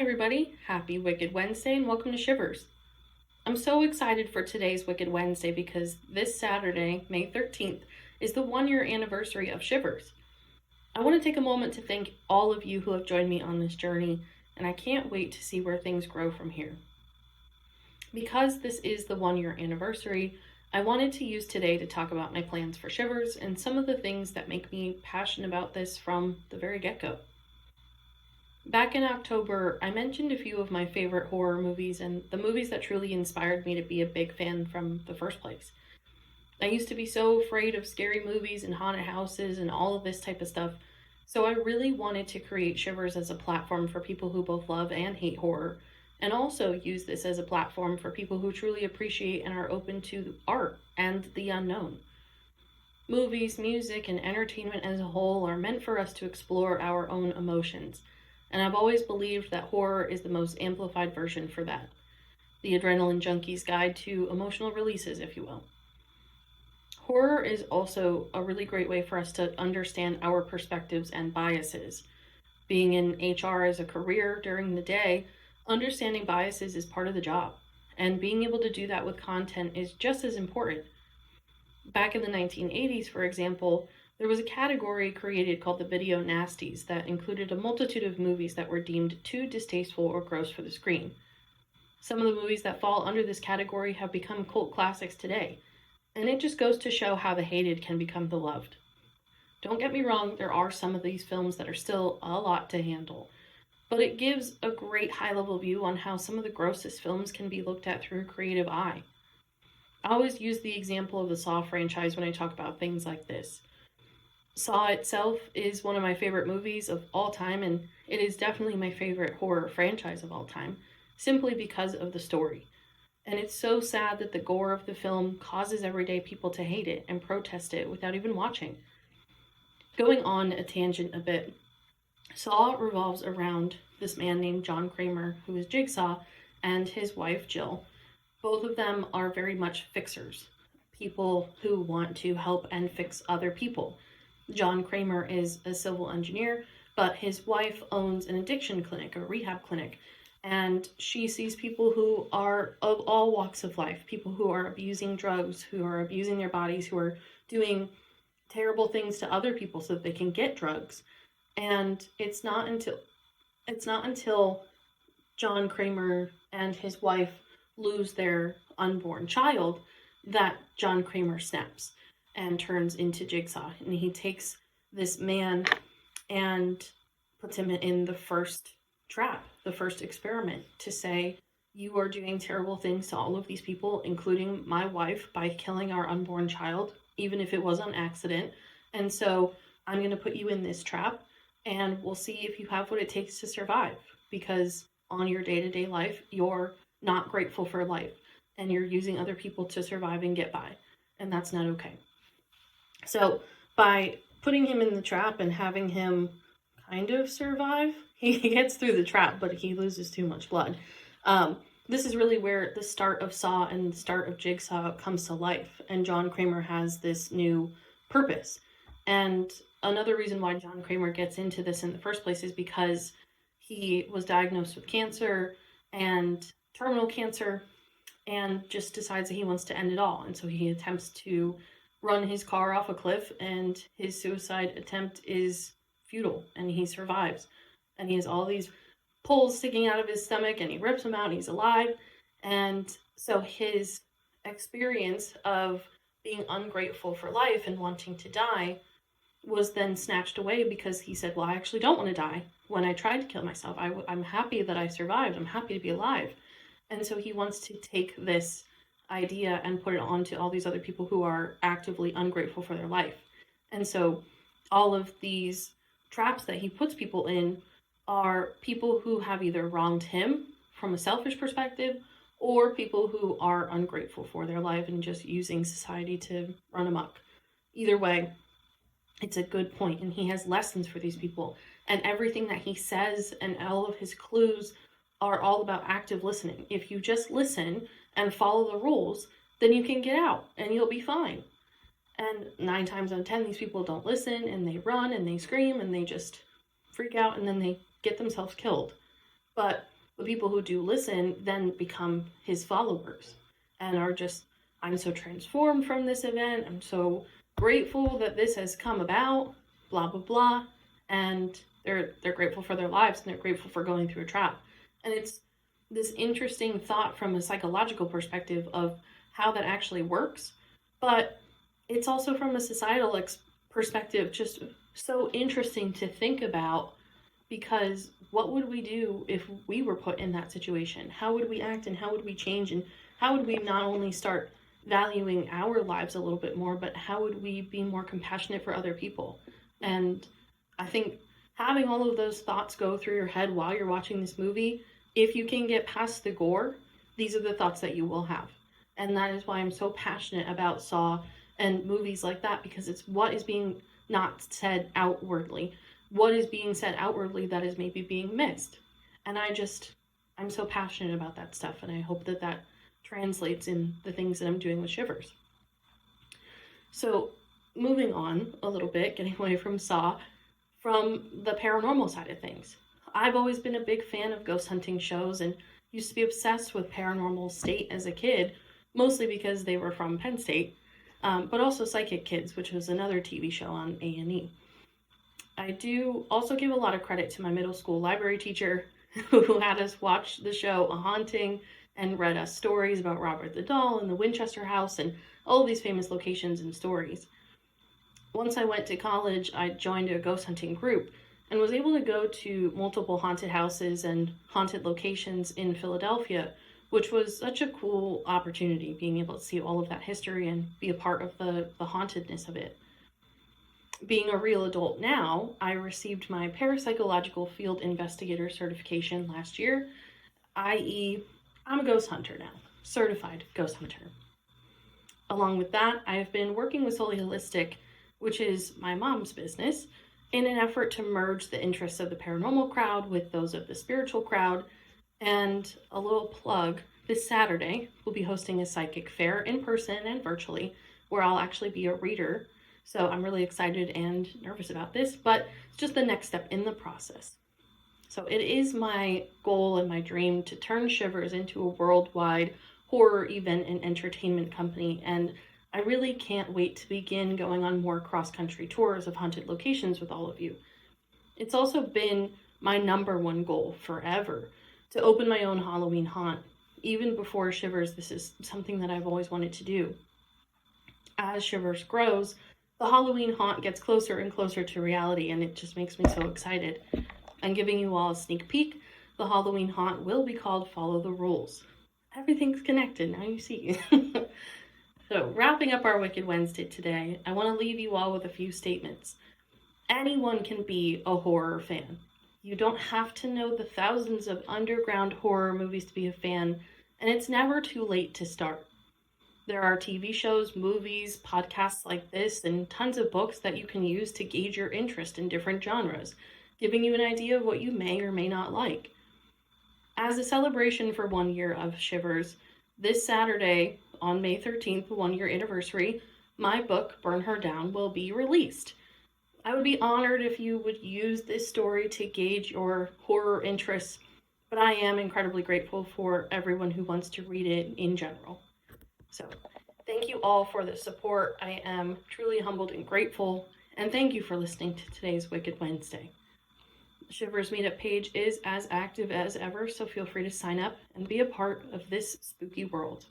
everybody, happy Wicked Wednesday and welcome to Shivers. I'm so excited for today's Wicked Wednesday because this Saturday, May 13th, is the 1 year anniversary of Shivers. I want to take a moment to thank all of you who have joined me on this journey, and I can't wait to see where things grow from here. Because this is the 1 year anniversary, I wanted to use today to talk about my plans for Shivers and some of the things that make me passionate about this from the very get-go. Back in October, I mentioned a few of my favorite horror movies and the movies that truly inspired me to be a big fan from the first place. I used to be so afraid of scary movies and haunted houses and all of this type of stuff, so I really wanted to create Shivers as a platform for people who both love and hate horror, and also use this as a platform for people who truly appreciate and are open to art and the unknown. Movies, music, and entertainment as a whole are meant for us to explore our own emotions. And I've always believed that horror is the most amplified version for that. The adrenaline junkie's guide to emotional releases, if you will. Horror is also a really great way for us to understand our perspectives and biases. Being in HR as a career during the day, understanding biases is part of the job. And being able to do that with content is just as important. Back in the 1980s, for example, there was a category created called the video nasties that included a multitude of movies that were deemed too distasteful or gross for the screen. Some of the movies that fall under this category have become cult classics today, and it just goes to show how the hated can become the loved. Don't get me wrong, there are some of these films that are still a lot to handle, but it gives a great high-level view on how some of the grossest films can be looked at through a creative eye. I always use the example of the Saw franchise when I talk about things like this. Saw itself is one of my favorite movies of all time, and it is definitely my favorite horror franchise of all time, simply because of the story. And it's so sad that the gore of the film causes everyday people to hate it and protest it without even watching. Going on a tangent a bit, Saw revolves around this man named John Kramer, who is Jigsaw, and his wife Jill. Both of them are very much fixers, people who want to help and fix other people. John Kramer is a civil engineer, but his wife owns an addiction clinic, a rehab clinic, and she sees people who are of all walks of life, people who are abusing drugs, who are abusing their bodies, who are doing terrible things to other people so that they can get drugs. And it's not until John Kramer and his wife lose their unborn child that John Kramer snaps and turns into Jigsaw. And he takes this man and puts him in the first trap, the first experiment, to say, you are doing terrible things to all of these people, including my wife, by killing our unborn child, even if it was on accident. And so I'm going to put you in this trap, and we'll see if you have what it takes to survive. Because on your day-to-day life, you're not grateful for life, and you're using other people to survive and get by. And that's not okay. So by putting him in the trap and having him kind of survive, he gets through the trap, but he loses too much blood. This is really where the start of Saw and the start of Jigsaw comes to life, and John Kramer has this new purpose. And another reason why John Kramer gets into this in the first place is because he was diagnosed with cancer and terminal cancer, and just decides that he wants to end it all. And so he attempts to run his car off a cliff, and his suicide attempt is futile, and he survives. And he has all these pulls sticking out of his stomach, and he rips them out, and he's alive. And so his experience of being ungrateful for life and wanting to die was then snatched away, because he said, well, I actually don't want to die. When I tried to kill myself, I'm happy that I survived. I'm happy to be alive. And so he wants to take this idea and put it on to all these other people who are actively ungrateful for their life. And so all of these traps that he puts people in are people who have either wronged him from a selfish perspective, or people who are ungrateful for their life and just using society to run amok. Either way, it's a good point, and he has lessons for these people. And everything that he says and all of his clues are all about active listening. If you just listen and follow the rules, then you can get out and you'll be fine. And 9 times out of 10, these people don't listen, and they run and they scream and they just freak out, and then they get themselves killed. But the people who do listen then become his followers and are just, I'm so transformed from this event. I'm so grateful that this has come about, blah, blah, blah. And they're grateful for their lives and they're grateful for going through a trap. And it's this interesting thought from a psychological perspective of how that actually works. But it's also from a societal perspective, just so interesting to think about, because what would we do if we were put in that situation? How would we act and how would we change? And how would we not only start valuing our lives a little bit more, but how would we be more compassionate for other people? And I think having all of those thoughts go through your head while you're watching this movie, if you can get past the gore, these are the thoughts that you will have. And that is why I'm so passionate about Saw and movies like that, because it's what is being not said outwardly. What is being said outwardly that is maybe being missed. And I'm so passionate about that stuff, and I hope that that translates in the things that I'm doing with Shivers. So, moving on a little bit, getting away from Saw, from the paranormal side of things. I've always been a big fan of ghost hunting shows and used to be obsessed with Paranormal State as a kid, mostly because they were from Penn State, but also Psychic Kids, which was another TV show on A&E. I do also give a lot of credit to my middle school library teacher who had us watch the show A Haunting and read us stories about Robert the Doll and the Winchester House and all these famous locations and stories. Once I went to college, I joined a ghost hunting group and was able to go to multiple haunted houses and haunted locations in Philadelphia, which was such a cool opportunity, being able to see all of that history and be a part of the hauntedness of it. Being a real adult now, I received my parapsychological field investigator certification last year, i.e., I'm a ghost hunter now, certified ghost hunter. Along with that, I have been working with Solely Holistic, which is my mom's business, in an effort to merge the interests of the paranormal crowd with those of the spiritual crowd. And a little plug, this Saturday, we'll be hosting a psychic fair in person and virtually, where I'll actually be a reader. So I'm really excited and nervous about this, but it's just the next step in the process. So it is my goal and my dream to turn Shivers into a worldwide horror event and entertainment company, and I really can't wait to begin going on more cross-country tours of haunted locations with all of you. It's also been my number one goal forever to open my own Halloween haunt. Even before Shivers, this is something that I've always wanted to do. As Shivers grows, the Halloween haunt gets closer and closer to reality, and it just makes me so excited. I'm giving you all a sneak peek. The Halloween haunt will be called Follow the Rules. Everything's connected, now you see. So, wrapping up our Wicked Wednesday today, I want to leave you all with a few statements. Anyone can be a horror fan. You don't have to know the thousands of underground horror movies to be a fan, and it's never too late to start. There are TV shows, movies, podcasts like this, and tons of books that you can use to gauge your interest in different genres, giving you an idea of what you may or may not like. As a celebration for 1 year of Shivers, this Saturday, on May 13th, the 1 year anniversary, my book, Burn Her Down, will be released. I would be honored if you would use this story to gauge your horror interests, but I am incredibly grateful for everyone who wants to read it in general. So, thank you all for the support. I am truly humbled and grateful, and thank you for listening to today's Wicked Wednesday. The Shivers Meetup page is as active as ever, so feel free to sign up and be a part of this spooky world.